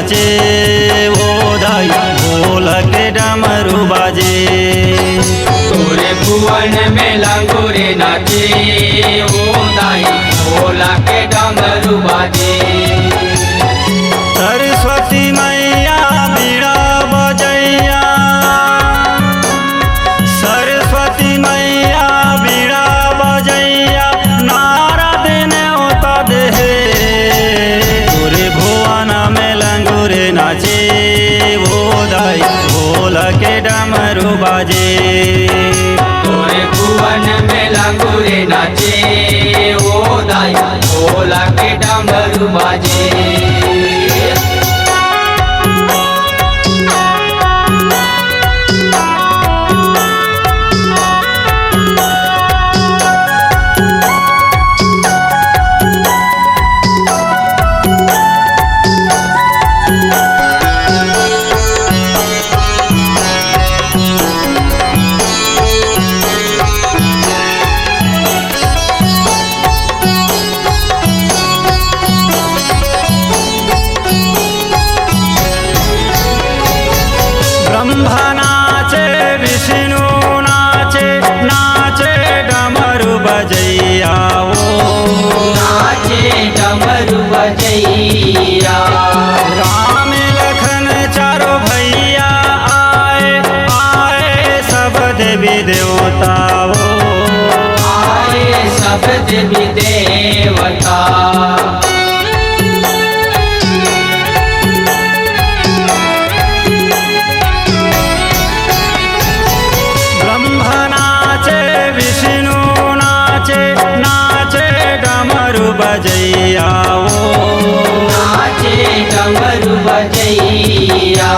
नाचे ओ दाई ढोल के डमरू बाजे। तोरे भुवन में लंगूरे नाचे ओ दाई ढोल के डमरू बाजे। सरस्वती मैया बीड़ा बजैया, सरस्वती मैया बीड़ा बजैया नारद ने होता दे। तोरे भुवन में लंगूरे नाचे ओ दाई ढोल के डमरू बाजे। तोरे भुवन में लंगूरे नाचे ओ दाई ढोल के डमरू बाजे। ब्रह्मा नाचे विष्णु नाचे, नाचे डमरू बजैया ओ नाचे डमरू बजैया। राम लखन चारों भैया आए, आए सब देवी देवता ओ आए सब देवी देवता। विष्णु नाचे, नाचे डमरू बजैया ओ नाचे डमरू बजैया।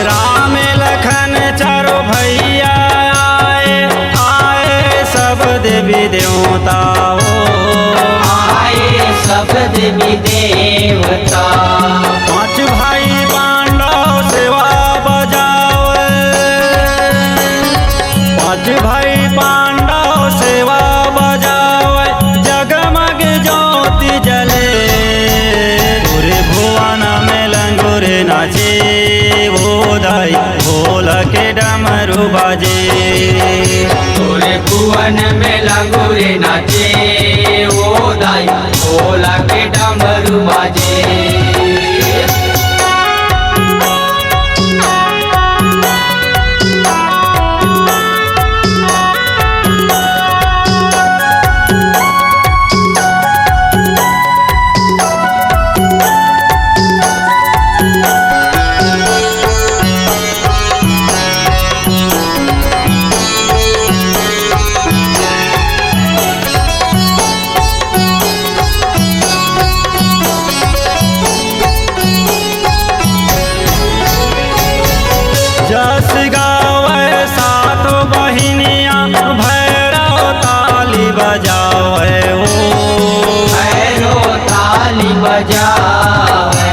राम लखन चारों भैया आए, आए सब देवी देवता ओ आए सब देवी देवता। पांच भाई पांडव सेवा बजावे, पांच भाई पांडव सेवा बजावे जगमग ज्योति जले। तोरे भुवन में लंगूरे नाचे ओ दाई ढोल के डमरू बाजे। तोरे भुवन में लंगूरे नाचे ओ दाई ढोल के डमरू बाजे। जस गावे सातों बहिनिया भैरव ताली बजावे ओ भैरव ताली बजावे।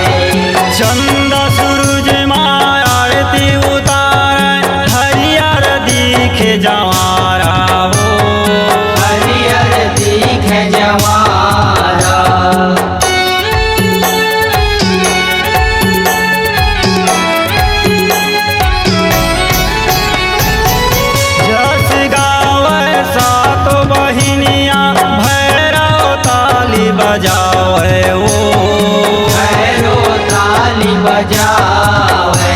चंद सूरज माँ आरती उतारे हरियर दिखे जवारा ओ हरियर दिखे जवारा। जस गावे सातों बहिनिया भैरव ताली बजावे ओ भैरव ताली बजावे।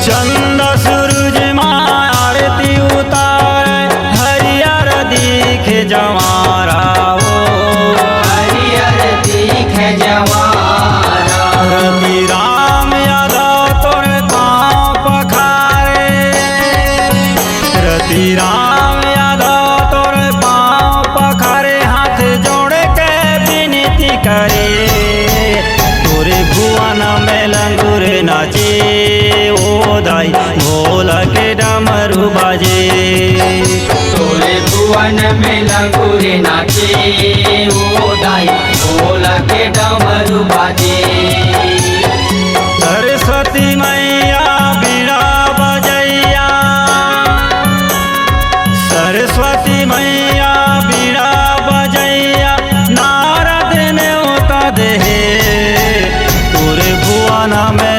चंद सूरज माँ आरती उतारे हरियर दिखे जवारा ओ हरियर दिखे जवारा। रति राम यादव तोर पाँव पखारे, रति राम यादव तोर पाँव पखारे हाथ जोड़ के विनती करे। तोरे भुवन में लंगूरे नाचे ओ दाई ढोल के डमरू बाजे। तोरे भुवन में लंगूरे नाचे ओ दाई ढोल के डमरू बाजे। सरस्वती मैया बीड़ा बजैया, सरस्वती मैया बीड़ा बजैया नारद ने उता दे। तोरे भुवन में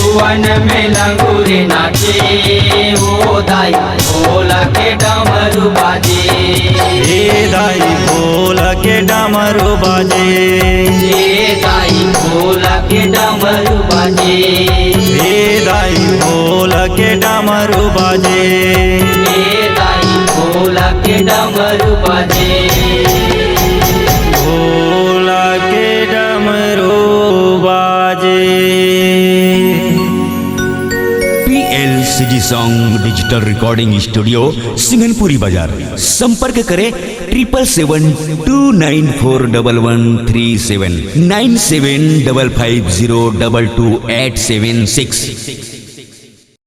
भुवन में लंगूरे नाचे ओ दाई भोला के डमरू बाजे हे दाई भोला के डमरू बाजे हे दाई भोला के डमरू बाजे हे दाई भोला के डमरू बाजे हे दाई भोला के डमरू बाजे भोला के डमरू बाजे। PLCG song digital recording studio Singhanpuri बाजार। संपर्क करें 7772941137 9755022876।